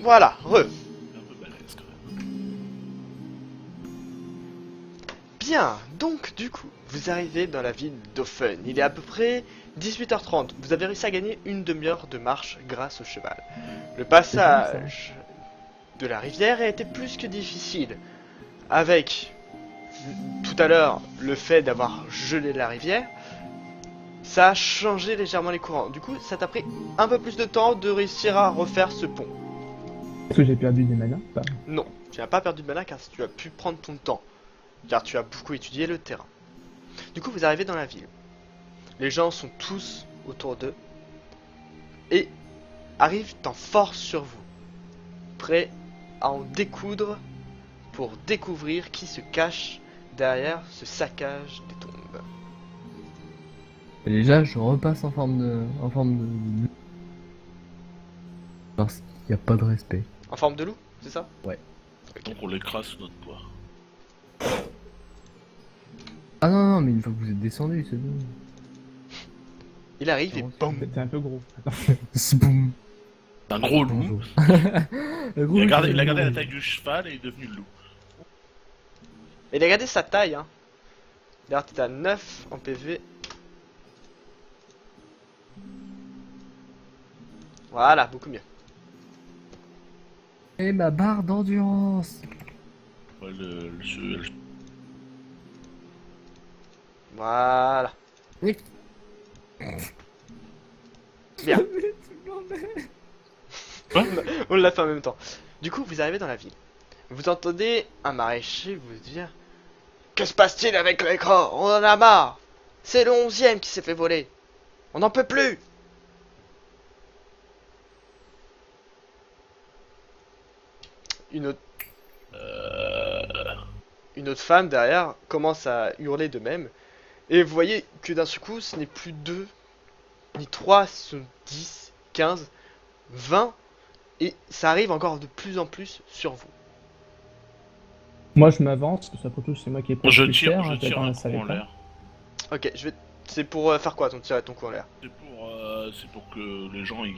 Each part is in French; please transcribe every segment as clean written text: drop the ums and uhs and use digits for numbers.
Voilà, Un peu balèze quand même. Bien, donc du coup, vous arrivez dans la ville d'Offen. Il est à peu près 18h30. Vous avez réussi à gagner une demi-heure de marche grâce au cheval. Le passage de la rivière a été plus que difficile. Avec, tout à l'heure, le fait d'avoir gelé la rivière, ça a changé légèrement les courants. Du coup, ça t'a pris un peu plus de temps de réussir à refaire ce pont. Est-ce que j'ai perdu des manas? Non, tu n'as pas perdu de mana car tu as pu prendre ton temps. Car tu as beaucoup étudié le terrain. Du coup, vous arrivez dans la ville. Les gens sont tous autour d'eux et arrivent en force sur vous, prêts à en découdre pour découvrir qui se cache derrière ce saccage des tombes. Et déjà, je repasse en forme de... Parce qu'il n'y a pas de respect. En forme de loup, c'est ça? Ouais. Ok. Donc on l'écrase sous notre poids. Ah non, non, mais une fois que vous êtes descendu, c'est bon. Il arrive et boum. T'es un peu gros. Sboum. C'est un gros loup. Bonjour. Il a gardé la taille du cheval et il est devenu le loup. Et regardez sa taille, hein. D'ailleurs, t'es à 9 en PV. Voilà, beaucoup mieux. Et ma barre d'endurance. Ouais, Voilà. Oui. Bien. On l'a fait en même temps. Du coup, vous arrivez dans la ville. Vous entendez un maraîcher vous dire: que se passe-t-il avec l'écran? On en a marre. C'est le 11e qui s'est fait voler. On n'en peut plus. Une autre... Une autre femme derrière commence à hurler de même. Et vous voyez que d'un seul coup, ce n'est plus 2, ni 3, ce sont 10, 15, 20. Et ça arrive encore de plus en plus sur vous. Moi, je m'avance, parce qu'après tout, c'est moi qui ai pris Je le plus cher. tire j'attends un la coup salle en écran. l'air. Ok, c'est pour faire quoi ton tir et ton coup en l'air? C'est pour que les gens ils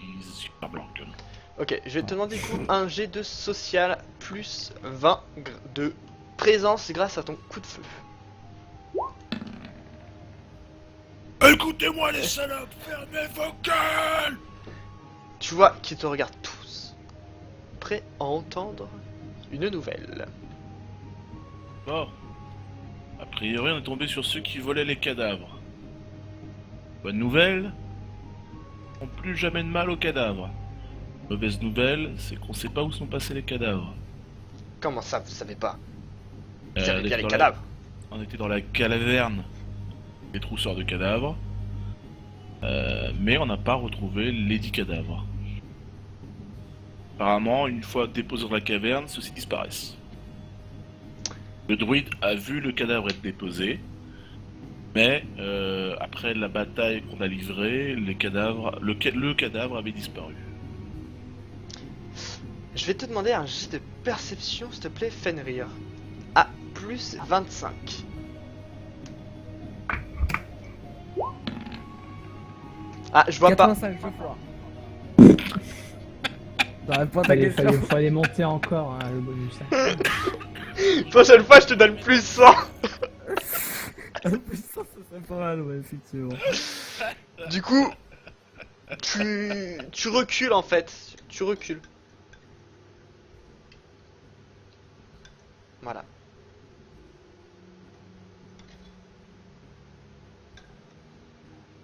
ferment leur gueule. Ok, je vais te demander du coup un G de social plus 20 de présence grâce à ton coup de feu. Écoutez-moi les salopes, fermez vos gueules! Tu vois qu'ils te regardent tous, prêts à entendre une nouvelle. Bon. A priori on est tombé sur ceux qui volaient les cadavres. Bonne nouvelle, on n'a plus jamais de mal aux cadavres. Mauvaise nouvelle, c'est qu'on sait pas où sont passés les cadavres. Comment ça, vous savez pas? Vous on savez était bien les dans cadavres. On était dans la caverne des trousseurs de cadavres. Mais on n'a pas retrouvé les 10 cadavres. Apparemment, une fois déposés dans la caverne, ceux-ci disparaissent. Le druide a vu le cadavre être déposé, mais après la bataille qu'on a livrée, le cadavre avait disparu. Je vais te demander un G de perception, s'il te plaît, Fenrir. À plus 25. Ah, je vois pas. 85, je crois. T'aurais pas ta question. Fallait monter encore hein, le bonus. Prochaine fois, je te donne plus 100. Plus ça serait pas mal, ouais, effectivement. Du coup, tu recules en fait. Tu recules. Voilà.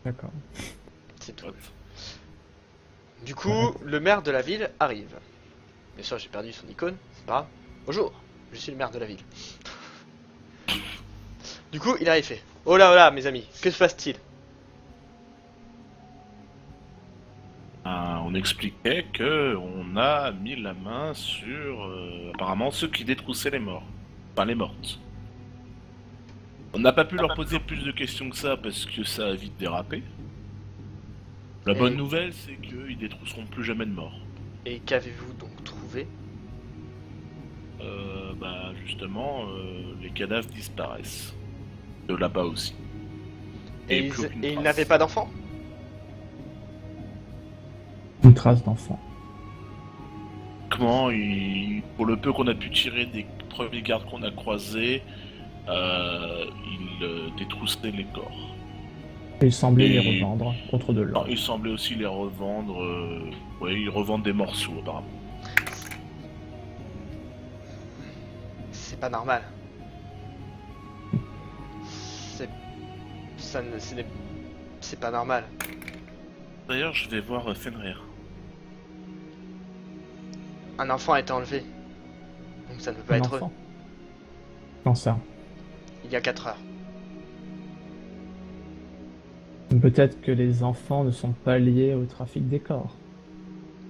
D'accord. C'est tout. Hop. Du coup, le maire de la ville arrive. Bien sûr, j'ai perdu son icône, c'est pas grave. Bonjour, je suis le maire de la ville. Du coup, il arrive fait: oh là, mes amis, que se passe-t-il? On expliquait que on a mis la main sur apparemment ceux qui détroussaient les morts, enfin les mortes. On n'a pas pu leur poser plus de questions que ça parce que ça a vite dérapé. La bonne nouvelle, c'est qu'ils détrousseront plus jamais de morts. Et qu'avez-vous donc trouvé? Justement, les cadavres disparaissent. De là-bas aussi. Et plus aucune ils trace. n'avaient pas d'enfants? Une trace d'enfant. Logiquement, pour le peu qu'on a pu tirer des premiers gardes qu'on a croisés, il détroussait les corps. Et il semblait Et- les revendre contre de Non, l'or. il semblait aussi les revendre. Oui, ils revendent des morceaux apparemment. C'est pas normal. C'est... Ça ne... C'est pas normal. D'ailleurs, je vais voir Fenrir. Un enfant a été enlevé. Donc ça ne peut pas Un être eux. enfant. Non, ça. Il y a 4 heures. Peut-être que les enfants ne sont pas liés au trafic des corps.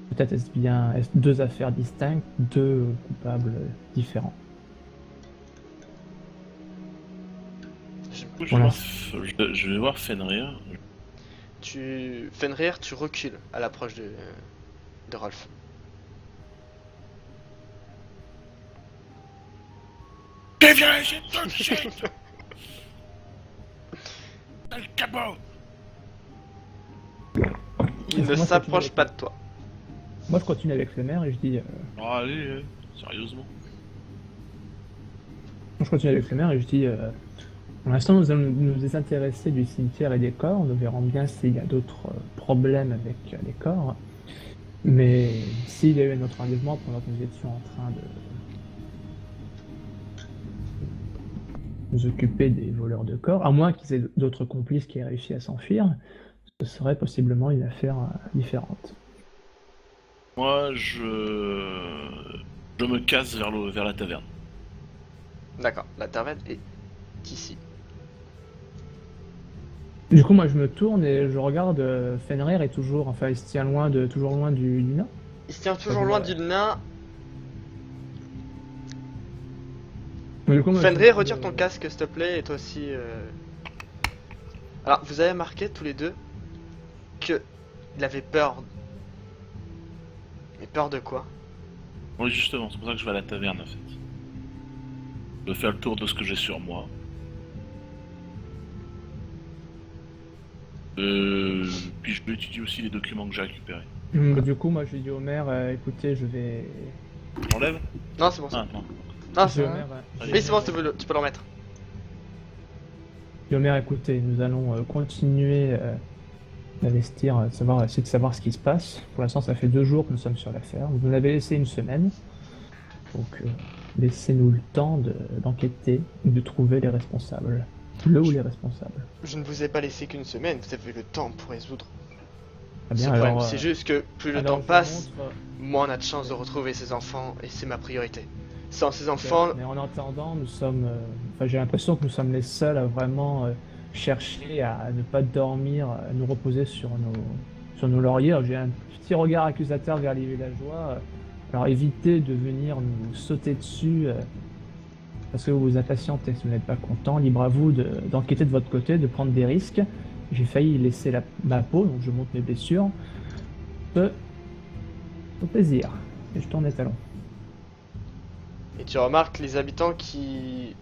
Peut-être est-ce deux affaires distinctes, deux coupables différents. Du coup, Voilà. je vais voir Fenrir. Fenrir, tu recules à l'approche de Rolf. Que viens, j'ai tout shit. T'as le cabot. Il ne Laisse-moi s'approche continuer. pas de toi. Moi, je continue avec le maire et je dis... Oh, allez, sérieusement. Je continue avec le maire et je dis... pour l'instant, nous allons nous désintéresser du cimetière et des corps. Nous verrons bien s'il y a d'autres problèmes avec les corps. Mais s'il y a eu un autre enlèvement pendant que nous étions en train de nous occuper des voleurs de corps, à moins qu'ils aient d'autres complices qui aient réussi à s'enfuir, ce serait possiblement une affaire différente. Moi, je me casse vers la taverne. D'accord, la taverne est ici. Du coup, moi, je me tourne et je regarde Fenrir est toujours... Enfin, il se tient toujours loin du nain. Il se tient toujours loin du nain. Mais du coup, moi, Fenrir, je- retire ton casque s'il te plaît et toi aussi. Alors, vous avez marqué tous les deux que il avait peur. Mais peur de quoi? Oui, justement, c'est pour ça que je vais à la taverne en fait. Je vais faire le tour de ce que j'ai sur moi. Puis je vais étudier aussi les documents que j'ai récupérés. Du coup, moi, je dis au maire, écoutez, je vais... J'enlève? Non, c'est bon. Ah, non. Non, Je dis c'est au bon. maire, Oui, c'est bon, tu peux le remettre. je dis au maire, écoutez, nous allons continuer d'investir, essayer de savoir ce qui se passe. Pour l'instant, ça fait 2 jours que nous sommes sur l'affaire. Vous nous avez laissé une semaine. Donc, laissez-nous le temps d'enquêter et de trouver les responsables. Le ou les responsables. Je ne vous ai pas laissé qu'une semaine, vous avez le temps pour résoudre Très ce bien, problème. alors... C'est juste que plus le alors, temps je passe, montre, moins on a de chances de retrouver ces enfants et c'est ma priorité. Sans ces enfants, Mais en attendant, nous sommes... Enfin, j'ai l'impression que nous sommes les seuls à vraiment chercher à ne pas dormir, à nous reposer sur nos lauriers. Alors, j'ai un petit regard accusateur vers les villageois. Alors évitez de venir nous sauter dessus parce que vous vous impatientez. Si vous n'êtes pas content, libre à vous d'enquêter de votre côté, de prendre des risques. J'ai failli laisser ma peau, donc je monte mes blessures. Au plaisir. Et je tourne les talons. et tu remarques les habitants qui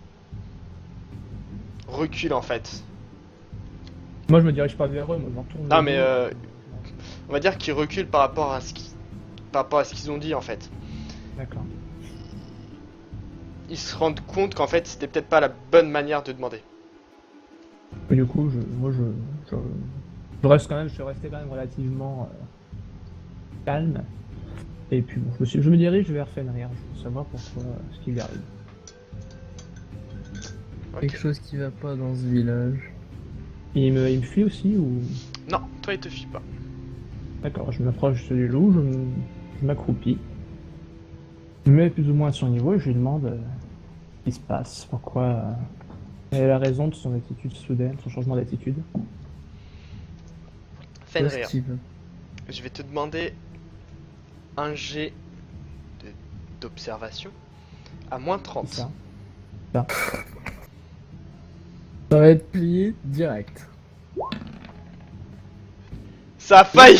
reculent en fait. Moi, je me dirige pas vers eux, moi, j'en tourne. Non, le mais, dos. On va dire qu'ils reculent par rapport à ce qu'ils ont dit en fait. D'accord. Ils se rendent compte qu'en fait c'était peut-être pas la bonne manière de demander. Et du coup, je reste quand même, je suis resté quand même relativement calme. Et puis bon, je me dirige vers Fenrir, je veux savoir pourquoi ce qui lui arrive. Ok. Quelque chose qui va pas dans ce village. Il me fuit aussi ou... Non, toi il te fuit pas. D'accord, je m'approche du loup, je m'accroupis. Je me mets plus ou moins à son niveau et je lui demande ce qui se passe, pourquoi... quelle est la raison de son attitude soudaine, son changement d'attitude. Fenrir, Steve. je vais te demander un jet d'observation à moins 30. C'est ça. Ça va être plié direct. Ça a failli.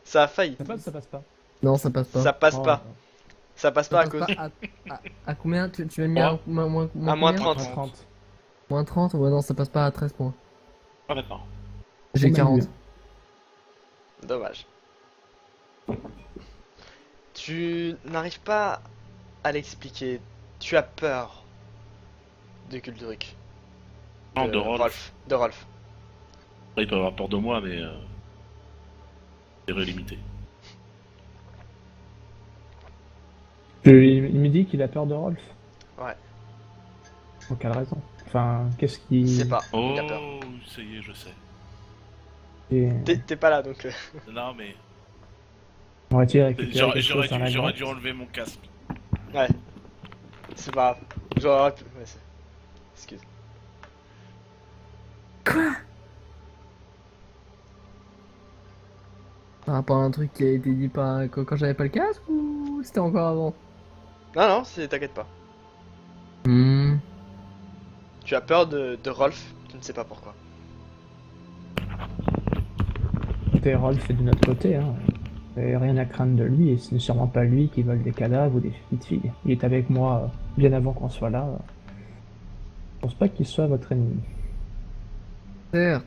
Ça a failli. Ça passe ou ça passe pas? Non, ça passe pas. Ça passe Oh, pas. Ça passe pas à Ça cause. passe pas à combien tu m'as mis à moins À moins combien 30. 30. Moins 30? Ouais, non, ça passe pas à 13 points. Ah, d'accord. J'ai On m'a 40. eu. Dommage. Tu n'arrives pas à l'expliquer. Tu as peur de Kuldruck. Non, de Rolf. De Rolf. Il peut avoir peur de moi, mais c'est limité. Il me dit qu'il a peur de Rolf. Ouais. Pour quelle raison? Enfin, qu'est-ce qui... Je sais pas. Oh, Il a peur. ça y est, je sais. T'es pas là donc. Non, mais Aurait-il récupéré j'aurais quelque chose dans la j'aurais grotte? dû enlever mon casque. Ouais. C'est pas grave. J'aurais pu. Ouais, excuse. Quoi? Par rapport à un truc qui a été dit par... quand j'avais pas le casque ou c'était encore avant? Non, non, t'inquiète pas. Tu as peur de Rolf, tu ne sais pas pourquoi. Et Rolf est de notre côté, hein. Vous avez rien à craindre de lui, et ce n'est sûrement pas lui qui vole des cadavres ou des petites filles. Il est avec moi bien avant qu'on soit là. Je pense pas qu'il soit votre ennemi. Certes,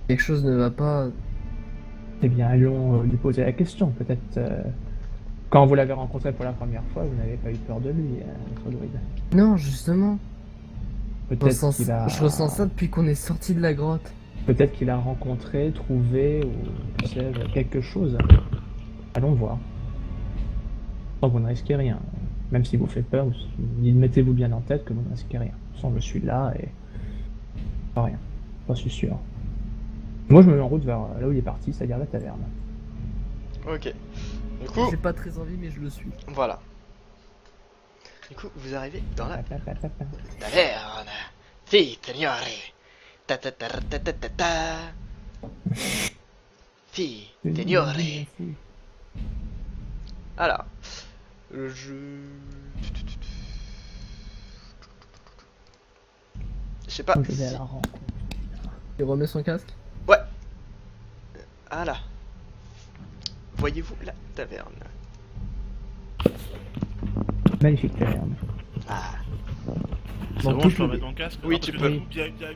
quelque chose ne va pas. Eh bien, allons lui poser la question. Peut-être quand vous l'avez rencontré pour la première fois, vous n'avez pas eu peur de lui, notre druide. Non, justement. Peut-être qu'il a... Je ressens ça depuis qu'on est sorti de la grotte. Peut-être qu'il a rencontré, trouvé, ou sais-je, quelque chose. Allons voir. Oh, vous ne risquez rien. Même si vous fait peur, mettez-vous bien en tête que vous ne risquez rien. De toute façon, je suis là et... Pas rien. Pas suis sûr. Moi, je me mets en route vers là où il est parti, c'est-à-dire la taverne. Ok. Du coup, J'ai pas très envie, mais je le suis. voilà. Du coup, vous arrivez dans la Ta-ta-ta-ta. taverne. Si, signore. Ta ta ta ta ta ta ta. Si, signore. Alors, je sais pas. Je vais à la rencontre. Il remet son casque. Ouais. Ah là. Voyez-vous la taverne? Magnifique taverne. Ah. C'est Dans bon, toute je peux le- remettre mon casque? Oui, Non, tu parce que peux. du coup,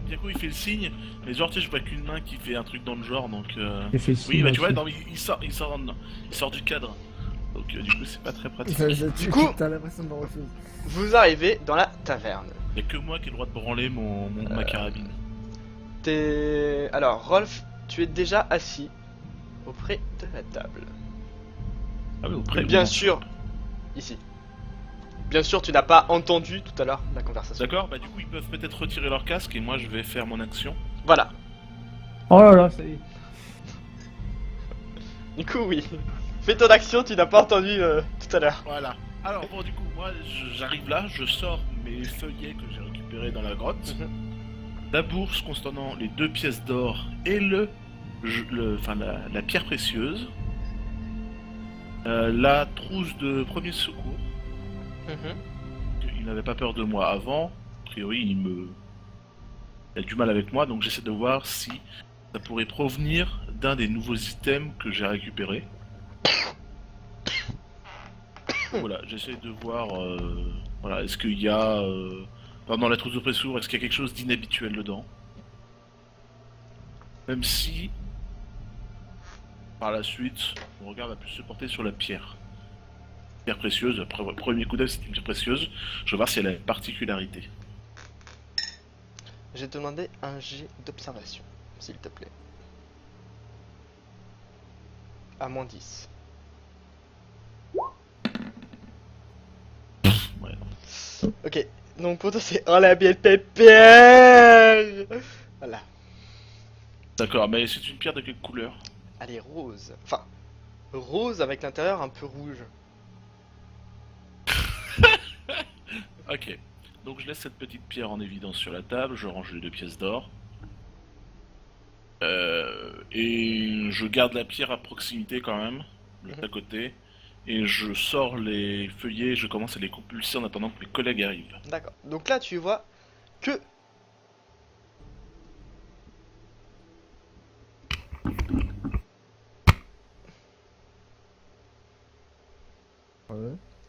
Biaco il fait le signe, mais genre tu sais, je vois qu'une main qui fait un truc dans le genre, donc J'ai fait Oui, signe bah tu vois, aussi. non, mais il sort du cadre. Donc du coup, c'est pas très pratique. Du coup- T'as l'impression de voir autre chose. Vous arrivez dans la taverne. Y'a que moi qui ai le droit de branler ma carabine. Alors, Rolf, tu es déjà assis auprès de la table. Ah oui, auprès. Bien sûr, ici. Bien sûr, tu n'as pas entendu tout à l'heure la conversation. D'accord, bah du coup, ils peuvent peut-être retirer leur casque et moi je vais faire mon action. Voilà. Oh là là, ça y est. Du coup, oui. Fais ton action, tu n'as pas entendu tout à l'heure. Voilà. Alors bon, du coup, moi j'arrive là, je sors mes feuillets que j'ai récupérés dans la grotte. La bourse contenant les 2 pièces d'or et la pierre précieuse. La trousse de premier secours. Il n'avait pas peur de moi avant. A priori, il a du mal avec moi, donc j'essaie de voir si ça pourrait provenir d'un des nouveaux items que j'ai récupérés. Voilà, j'essaie de voir. Voilà, est-ce qu'il y a dans la trousse de pressour, est-ce qu'il y a quelque chose d'inhabituel dedans? Même si par la suite, mon regard va plus se porter sur la pierre. Pierre précieuse, premier coup d'œil, c'est une pierre précieuse. Je vais voir si elle a une particularité. Je vais te demander un jet d'observation, s'il te plaît. À moins 10. Ouais. Ok, donc pour toi c'est oh la belle pépère. Voilà. D'accord, mais c'est une pierre de quelle couleur? Elle est rose. Enfin, rose avec l'intérieur un peu rouge. Ok. Donc je laisse cette petite pierre en évidence sur la table, je range les 2 pièces d'or. Et je garde la pierre à proximité quand même, juste à côté. Et je sors les feuillets et je commence à les compulser en attendant que mes collègues arrivent. D'accord. Donc là tu vois que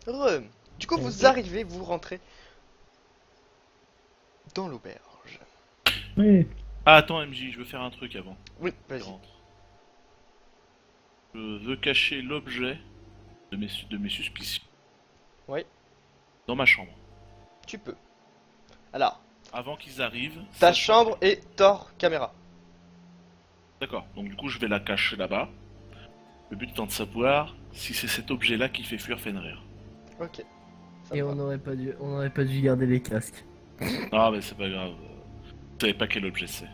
Ouais. Du coup vous arrivez, vous rentrez dans l'auberge. Oui. Ah attends MJ, je veux faire un truc avant. Oui, Je vas-y. rentre. Je veux cacher l'objet de de mes suspicions. Oui. Dans ma chambre. Tu peux. Alors, Avant qu'ils arrivent. ta ça- chambre est hors caméra. D'accord, donc du coup je vais la cacher là-bas. Le but étant de savoir si c'est cet objet-là qui fait fuir Fenrir. Ok. Ça Et me va. on n'aurait pas dû garder les casques. Ah mais c'est pas grave. Vous savez pas quel objet c'est.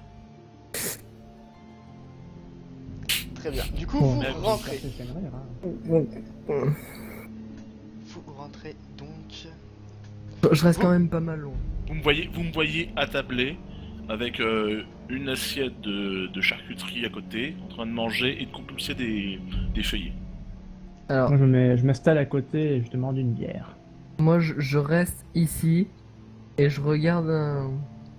Très bien. Du coup, Bon, vous merde, rentrez. ça fait rire, hein. Vous rentrez donc. Je reste quand même pas mal loin. Vous me voyez attablé avec une assiette de charcuterie à côté, en train de manger et de compulser des feuillets. Alors, Moi, je m'installe à côté et je demande une bière. moi je reste ici et je regarde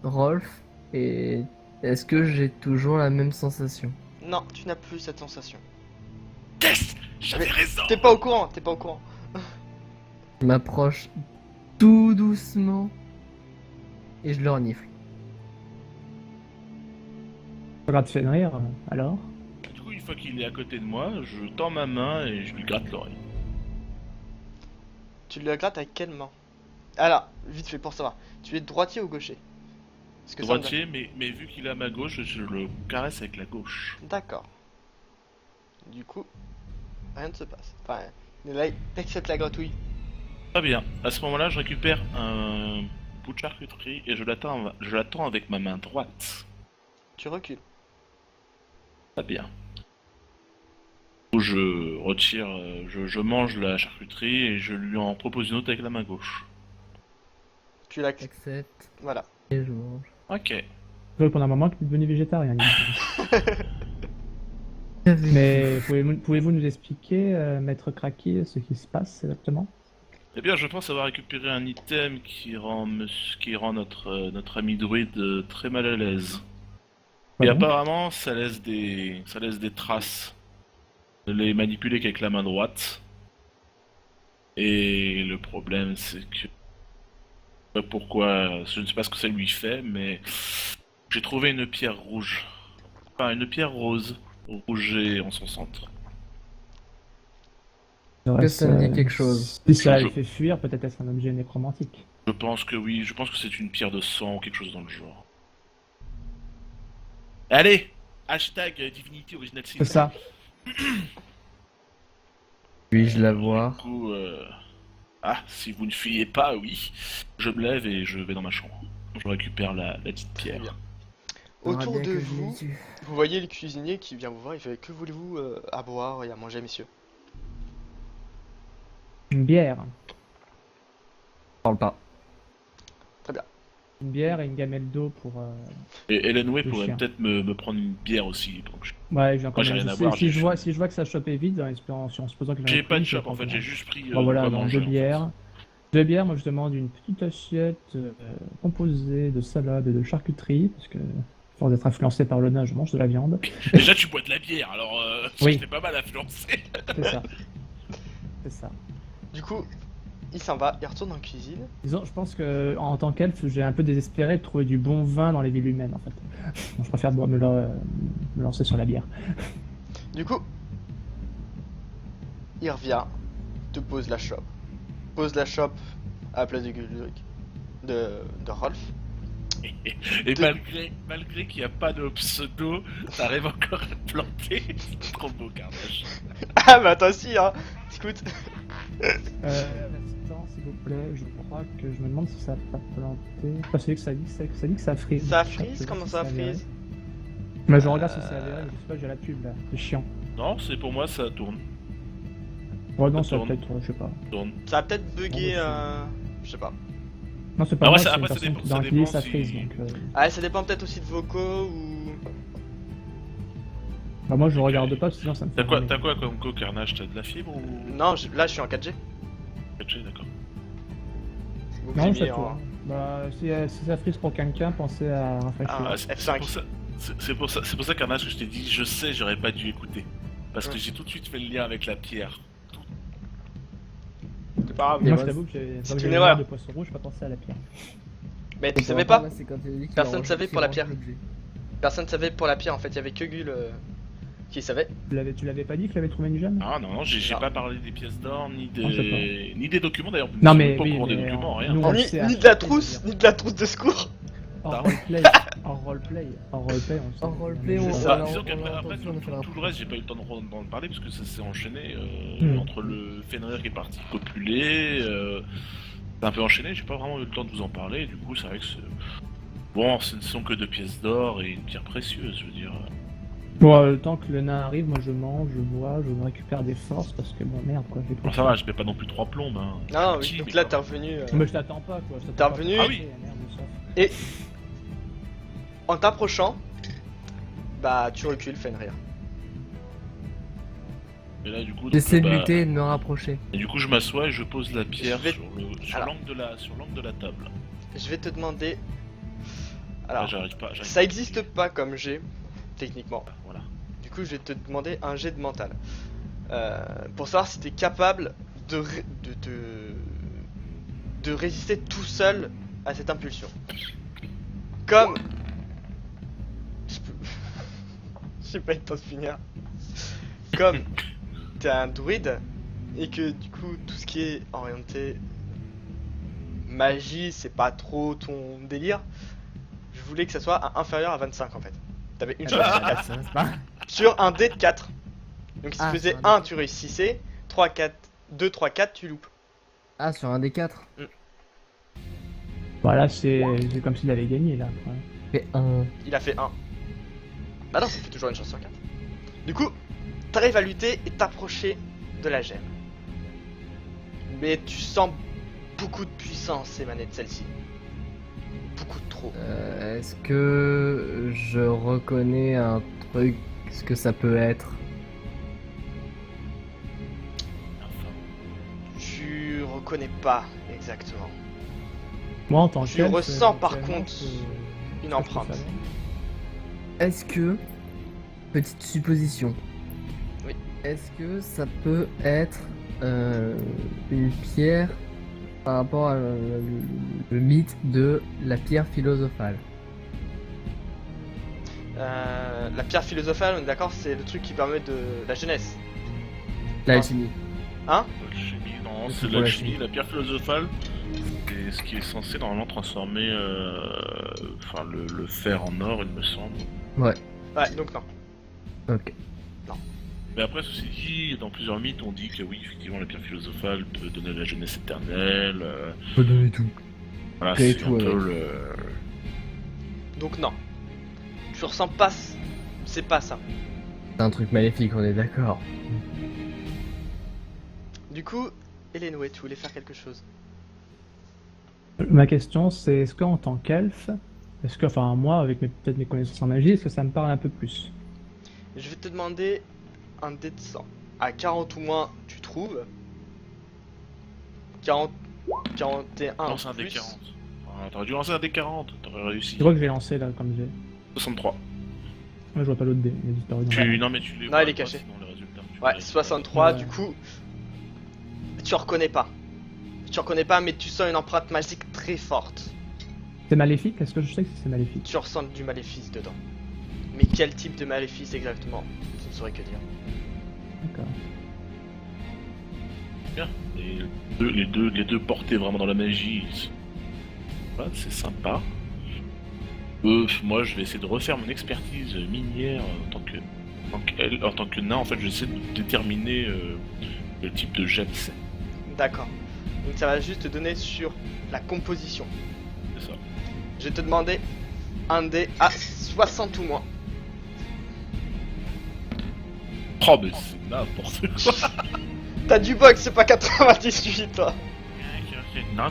Rolf et est-ce que j'ai toujours la même sensation? Non, tu n'as plus cette sensation. Yes, j'avais Mais raison. T'es pas au courant, t'es pas au courant. Je m'approche tout doucement et je le renifle. Je regarde Fenrir, alors. Du coup, une fois qu'il est à côté de moi, je tends ma main et je lui gratte l'oreille. Tu le grattes avec quelle main? Alors, vite fait pour savoir. Tu es droitier ou gaucher? Parce que ça me- Droitier, mais vu qu'il est à ma gauche, je le caresse avec la gauche. D'accord. Du coup, rien ne se passe. Enfin, là, il accepte la gratouille. Très bien. À ce moment-là, je récupère un bout de charcuterie et je l'attends avec ma main droite. Tu recules. Très bien. Je retire, je mange la charcuterie et je lui en propose une autre avec la main gauche. Tu l'acceptes. J'accepte Voilà. et je mange. Ok. Je vois pendant un moment que tu es devenu végétarien. Mais pouvez-vous nous expliquer, Maître Kraki, ce qui se passe exactement? Eh bien, je pense avoir récupéré un item qui rend notre ami druide très mal à l'aise. Et Pardon apparemment, ça laisse des traces. Ne les manipuler qu'avec la main droite. Et le problème, c'est que... je sais pas pourquoi, je ne sais pas ce que ça lui fait, mais... j'ai trouvé une pierre rouge. Enfin, une pierre rose. Rougée en son centre. Que ça me dit quelque chose. Si ça Je- le fait fuir, peut-être est-ce un objet nécromantique. Je pense que oui, je pense que c'est une pierre de sang ou quelque chose dans le genre. Allez! Hashtag Divinity Original Sin. C'est ça. Puis-je la voir? Du coup, ah, si vous ne fuyez pas, oui. Je me lève et je vais dans ma chambre. Je récupère la petite Très pierre. bien. Faudra Autour bien de que je vous, les tue. vous voyez le cuisinier qui vient vous voir. Il fait: que voulez-vous à boire et à manger, messieurs? Une bière. Parle pas. Une bière et une gamelle d'eau pour... Et Elenway Le pourrait chien. peut-être me prendre une bière aussi. Donc Ouais, j'ai Moi, j'ai rien à boire, si j'ai- je vois que ça chope est vide, en supposant qu'il en ait j'ai pas de pris, je shop en fait, prends- j'ai juste pris Bon, voilà, quoi donc manger, deux en fait. bières. Deux bières, moi je demande une petite assiette composée de salade et de charcuterie, parce que, à force d'être influencé par le nain, je mange de la viande. Déjà tu bois de la bière, alors Oui. j'étais pas mal influencé. C'est ça. C'est ça. Du coup, il s'en va, il retourne en cuisine. Disons, je pense que en tant qu'elfe, j'ai un peu désespéré de trouver du bon vin dans les villes humaines, en fait. Donc, je préfère me lancer sur la bière. Du coup, il revient, te pose la chope. Pose la chope à la place de Guldurik, de Rolf. Et De- malgré qu'il n'y a pas de pseudo, t'arrives encore à te planter. C'est trop beau, Carnage. Ah, mais attends, si, hein. Écoute. Un instant, s'il vous plaît, je crois que je me demande si ça a pas planté. Enfin, c'est que ça dit que ça frise. Ça Je sais frise? pas Comment si ça c'est avéré. frise? Mais je regarde si c'est avéré, je sais pas, j'ai la pub là, c'est chiant. Non, c'est pour moi, ça tourne. Ouais, non, Ça ça tourne. peut-être, je sais pas. tourne. Ça a peut-être bugué, je sais pas. Non, c'est pas Ah ouais, moi, ça- c'est une après, ça personne dépend- qui ça dans dépend ça si- frise, donc... Ah, ça dépend peut-être aussi de vocaux ou... Bah, moi, je regarde pas, sinon ça me fait... T'as quoi comme co, Carnage? T'as de la fibre ou... Non, là, je suis en 4G. 4G, d'accord. Vous Non, clignez ça en- tourne. Bah, si ça frise pour quelqu'un, pensez à rafraîchir. Ah, Ah, c'est F5. pour ça, c'est pour ça, Carnage, que je t'ai dit, je sais, j'aurais pas dû écouter. Parce que Ouais. j'ai tout de suite fait le lien avec la pierre. C'est pas grave. Moi, Et je moi, t'avoue que j'ai c'est donc une j'ai erreur. de poisson rouge, j'ai pas pensé à la pierre. Mais tu Et savais pour pas? là, c'est quand il a dit qu'il Personne range- savait qu'il pour la range pierre. l'objet. Personne savait pour la pierre, en fait, il y avait que Gul Qui savait? Tu l'avais pas dit qu'il avait trouvé une gemme? Ah non, j'ai Non. pas parlé des pièces d'or, ni Non, je des... ni des documents d'ailleurs. Non, Je mais suis pas au oui, courant des mais documents, on- rien. nous, on le Ni, sait ni à de la chaque fois, trousse, je veux ni dire. de la trousse de secours. Hors roleplay, on le sait. En roleplay, on- C'est ça. on a- Disons on a qu'après, entendu, on a fait tout le reste, j'ai pas eu le temps d'en parler parce que ça s'est enchaîné Hmm. entre le Fenrir qui est parti copuler. C'est un peu enchaîné, j'ai pas vraiment eu le temps de vous en parler. Du coup, c'est vrai que bon, ce ne sont que 2 pièces d'or et une pierre précieuse, je veux dire. Bon, le temps que le nain arrive, moi je mange, je bois, je me récupère des forces parce que bon merde quoi, j'ai Bon, ça va, je mets pas non plus 3 plombes. Hein. Non, Petit, oui, donc mais là quand t'es même. revenu. Mais je t'attends pas quoi. je T'es t'attends pas revenu pour Ah oui. passer, merde, sauf. Et en t'approchant, bah tu recules, Fenrir. Et là, du coup, donc, J'essaie de bah, lutter et de me rapprocher. et du coup, je m'assois et je pose la pierre Je vais- sur Alors. l'angle de la table. Je vais te demander. Là, Alors, j'arrive pas. ça existe pas comme jet, techniquement. Voilà. Du coup, je vais te demander un jet de mental. Pour savoir si t'es capable de résister tout seul à cette impulsion. Comme. Je peux- J'ai pas eu le temps de finir. Comme t'es un druide et que du coup tout ce qui est orienté magie c'est pas trop ton délire, je voulais que ça soit inférieur à 25 en fait. T'avais une chance sur quatre. Ça, c'est pas- Sur un dé de 4. Donc si Ah, tu faisais sur un 1 dé. tu réussissais, 3, 4, 2, 3, 4 tu loupes. Ah, sur un des 4. Voilà, c'est comme s'il avait gagné là. quoi. Fait un. Il a fait 1. Bah non, ça fait toujours une chance sur 4. Du coup, t'arrives à lutter et t'approcher de la gemme. Mais tu sens beaucoup de puissance émaner de celle-ci. Beaucoup de trop. Est-ce que je reconnais un truc, ce que ça peut être? Enfin, Tu reconnais pas exactement. Moi en tant Tu qu'elfe, ressens, par éventuellement, contre, je- Une je empreinte. peux savoir. Est-ce que, petite supposition, Oui. est-ce que ça peut être une pierre par rapport à le mythe de la pierre philosophale? La pierre philosophale, on est d'accord, c'est le truc qui permet de la jeunesse. L'alchimie. l'alchimie, non, Le c'est truc pour l'alchimie, l'alchimie. la pierre philosophale. C'est ce qui est censé normalement transformer enfin, le fer en or, il me semble. Ouais, Ouais, donc non. ok. Mais après, ceci dit, dans plusieurs mythes, on dit que oui, effectivement, la pierre philosophale peut donner la jeunesse éternelle. Peut donner tout. Voilà, Et c'est tout, un peu ouais. le. Donc non. Tu ressens pas. C'est pas ça. C'est un truc maléfique, on est d'accord. Du coup, Elenway, tu voulais faire quelque chose. Ma question c'est est-ce qu'en tant qu'elfe, est-ce que, enfin moi avec peut-être mes connaissances en magie, est-ce que ça me parle un peu plus? Je vais te demander un dé de 100. À 40 ou moins, tu trouves. 40, 41 Non, c'est un des plus. 40. Ah, t'aurais dû lancer un des 40, t'aurais réussi. Je vois que j'ai lancé là comme j'ai. 63. Moi je vois pas l'autre dé, il a disparu dans la- Non, mais tu les Non, vois il est pas, caché. sinon les résultats, tu Ouais, les- 63, Ouais. du coup. Tu reconnais pas. Tu reconnais pas, mais tu sens une empreinte magique très forte. C'est maléfique? Est-ce que je sais que c'est maléfique? Tu ressens du maléfice dedans. Mais quel type de maléfice exactement? Je ne saurais que dire. D'accord. Bien. Et les deux portés vraiment dans la magie, c'est sympa. Moi, je vais essayer de refaire mon expertise minière en tant que nain. En fait, j'essaie de déterminer le type de gemme c'est. D'accord. Donc ça va juste te donner sur la composition. C'est ça. Je vais te demander un dé à 60 ou moins. Oh, mais c'est n'importe quoi. T'as du bug, c'est pas 98 toi. Non,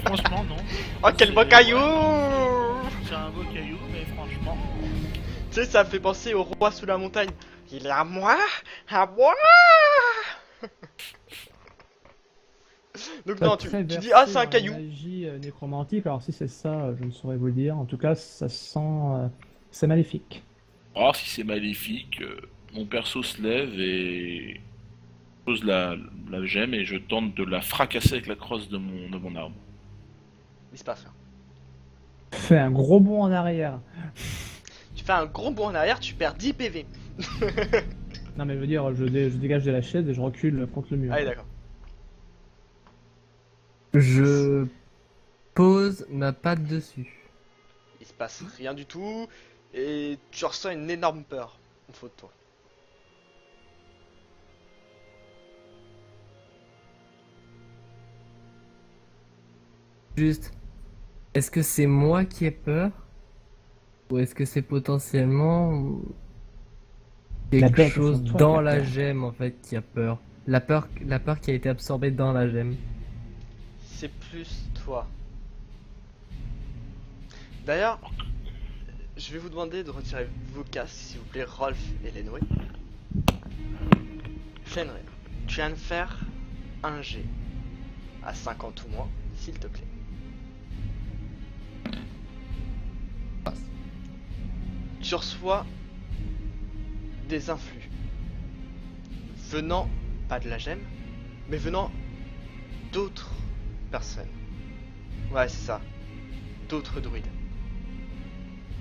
franchement, non. Oh quel beau caillou! C'est un beau caillou, mais franchement. Tu sais, ça me fait penser au roi sous la montagne. Il est à moi! À moi! Donc non, tu Très dis versé ah c'est un dans la caillou. Magie nécromantique, alors si c'est ça, je ne saurais vous le dire. En tout cas, ça sent. C'est maléfique. Oh, si c'est maléfique, mon perso se lève et pose la gemme et je tente de la fracasser avec la crosse de mon arme. Il se passe rien. Fais un gros bond en arrière. Tu fais un gros bond en arrière, tu perds 10 PV. Non, mais je veux dire, je dégage de la chaise et je recule contre le mur. Ah oui, d'accord. Je pose ma patte dessus. Il se passe rien du tout et tu ressens une énorme peur au fond de toi. Juste, est-ce que c'est moi qui ai peur? Ou est-ce que c'est potentiellement La quelque bête au chose fond de toi dans qui a la peur. gemme en fait qui a peur? La peur qui a été absorbée dans la gemme. C'est plus toi. D'ailleurs, je vais vous demander de retirer vos casques, s'il vous plaît, Rolf et Lenway. Fenrir, tu viens de faire un G à 50 ou moins, s'il te plaît. Tu reçois des influx venant, pas de la gemme, mais venant d'autres personnes. Ouais, c'est ça. D'autres druides.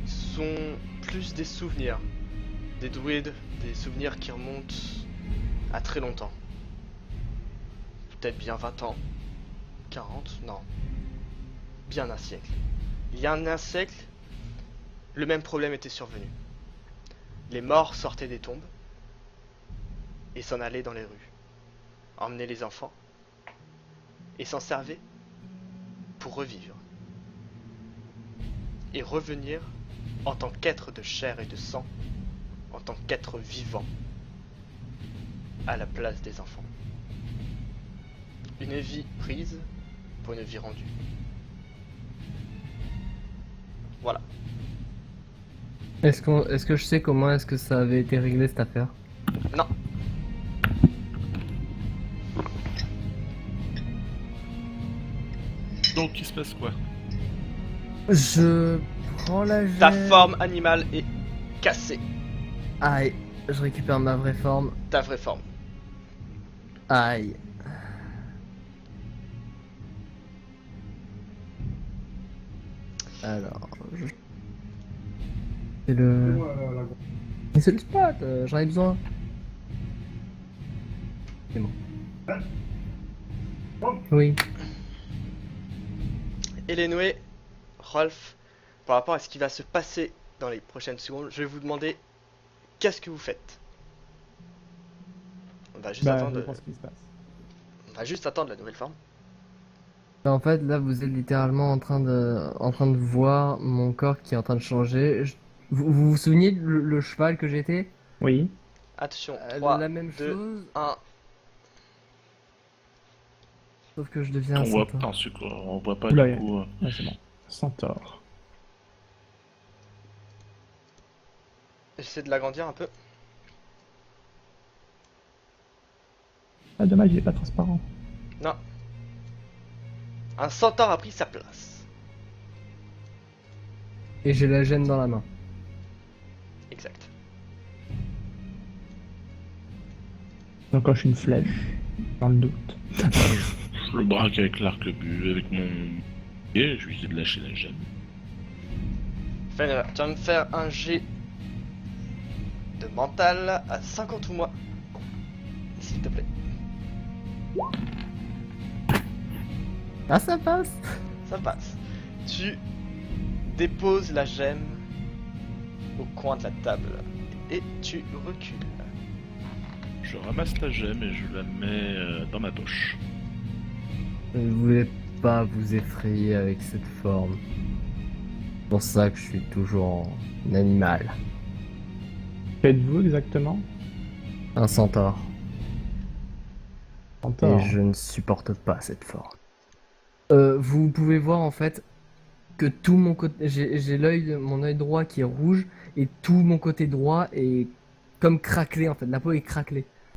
Ce sont plus des souvenirs. Des druides, des souvenirs qui remontent à très longtemps. Peut-être bien 20 ans. 40, non. Bien un siècle. Il y a un siècle, le même problème était survenu. Les morts sortaient des tombes et s'en allaient dans les rues, emmenaient les enfants et s'en servaient pour revivre et revenir en tant qu'être de chair et de sang, en tant qu'être vivant à la place des enfants. Une vie prise pour une vie rendue. Voilà. Est-ce que je sais comment est-ce que ça avait été réglé cette affaire? Non. Donc, il se passe quoi? Je prends la gemme. Ta forme animale est cassée. Aïe, je récupère ma vraie forme. Ta vraie forme. Aïe. Alors, c'est le... Mais c'est le spot, j'en ai besoin. C'est bon. Oui. Elenway, Rolf, par rapport à ce qui va se passer dans les prochaines secondes, je vais vous demander qu'est-ce que vous faites. On va juste Bah, attendre. je pense qu'il se passe. On va juste attendre la nouvelle forme. En fait, là, vous êtes littéralement en train de voir mon corps qui est en train de changer. Vous vous souvenez le cheval que j'étais? Oui. Attention, 3, La même 2, chose, 1. sauf que je deviens un On voit centaure. pas, ensuite, on voit pas Oula, du coup. Ouais, c'est bon. Centaure. J'essaie de l'agrandir un peu. Ah, dommage, il est pas transparent. Non. Un centaure a pris sa place. Et j'ai la gemme dans la main. Exact. J'encoche une flèche. Dans le doute. Je le braque avec l'arquebus, avec mon pied, je lui dis de lâcher la gemme. Fenrir, tu vas me faire un G de mental à 50 ou moins. S'il te plaît. Ah, ça passe! Ça passe. Tu déposes la gemme au coin de la table et tu recules. Je ramasse la gemme et je la mets dans ma poche. Je ne voulais pas vous effrayer avec cette forme. C'est pour ça que je suis toujours un animal. Faites-vous exactement? Un centaure. Centaure. Et je ne supporte pas cette forme. Vous pouvez voir en fait que tout mon côté, j'ai mon œil droit qui est rouge et tout mon côté droit est comme craquelé en fait. La peau est craquelée.